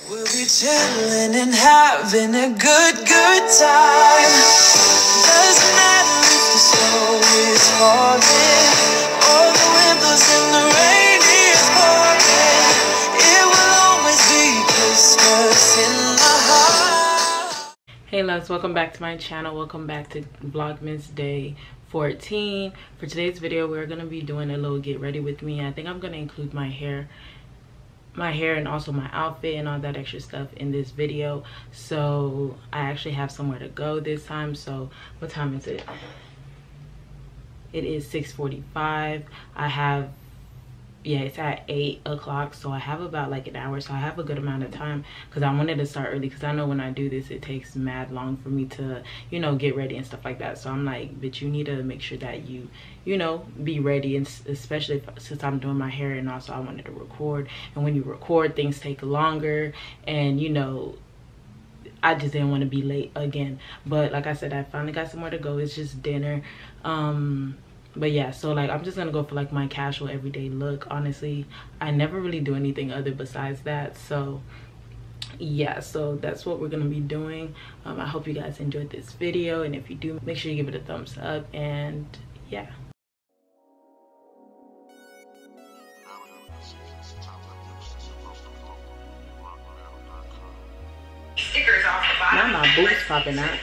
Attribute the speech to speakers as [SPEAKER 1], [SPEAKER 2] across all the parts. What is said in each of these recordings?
[SPEAKER 1] We'll be chilling and having a good time. Doesn't matter if the snow is falling or the wind blows and the rain is pouring. It will always be Christmas in my heart.
[SPEAKER 2] Hey loves, welcome back to my channel. Welcome back to Vlogmas Day 14. For today's video, we're gonna be doing a little get ready with me. I think I'm gonna include my hair and also my outfit and all that extra stuff in this video. So I actually have somewhere to go this time. So what time is it? It is 6:45. It's at 8 o'clock, so I have about like an hour, so I have a good amount of time because I wanted to start early because I know when I do this it takes mad long for me to, you know, get ready and stuff like that. So I'm like, but you need to make sure that you know, be ready, and especially since I'm doing my hair, and also I wanted to record, and when you record things take longer, and you know, I just didn't want to be late again. But like I said, I finally got somewhere to go. It's just dinner. But yeah, so like I'm just gonna go for like my casual everyday look. Honestly, I never really do anything other besides that. So yeah, so that's what we're gonna be doing. I hope you guys enjoyed this video, and if you do, make sure you give it a thumbs up. And yeah,
[SPEAKER 3] Stickers off the bottom.
[SPEAKER 2] now my boots popping out.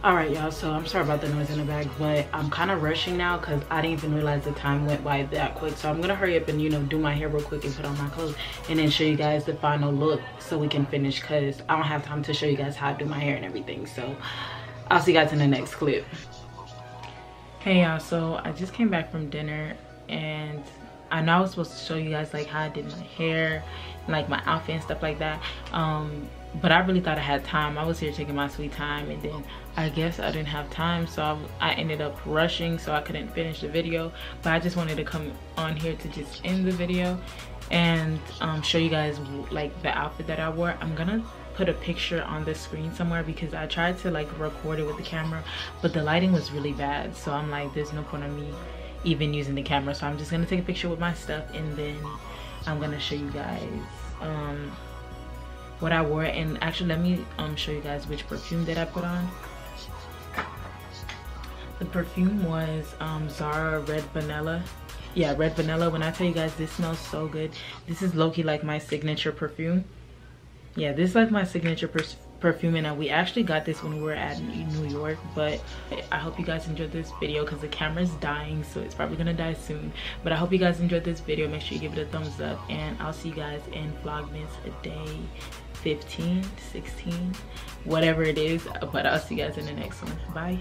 [SPEAKER 2] All right, y'all, so I'm sorry about the noise in the back, but I'm kind of rushing now because I didn't even realize the time went by that quick. So I'm gonna hurry up and, you know, do my hair real quick and put on my clothes and then show you guys the final look so we can finish, because I don't have time to show you guys how I do my hair and everything. So I'll see you guys in the next clip. Hey y'all, so I just came back from dinner, and I know I was supposed to show you guys like how I did my hair, like my outfit and stuff like that, but I really thought I had time. I was here taking my sweet time, and then I guess I didn't have time, so I ended up rushing, so I couldn't finish the video. But I just wanted to come on here to just end the video and show you guys like the outfit that I wore. I'm gonna put a picture on the screen somewhere because I tried to like record it with the camera, but the lighting was really bad, so I'm like, there's no point in me even using the camera. So I'm just gonna take a picture with my stuff, and then I'm gonna show you guys what I wore. And actually, let me show you guys which perfume that I put on. The perfume was Zara Red Vanilla. Yeah, Red Vanilla. When I tell you guys, this smells so good. This is low-key like my signature perfume. Yeah, this is like my signature perfume, and we actually got this when we were at New York. But I hope you guys enjoyed this video because the camera's dying, so it's probably gonna die soon. But I hope you guys enjoyed this video. Make sure you give it a thumbs up, and I'll see you guys in Vlogmas day 15, 16, whatever it is. But I'll see you guys in the next one. Bye.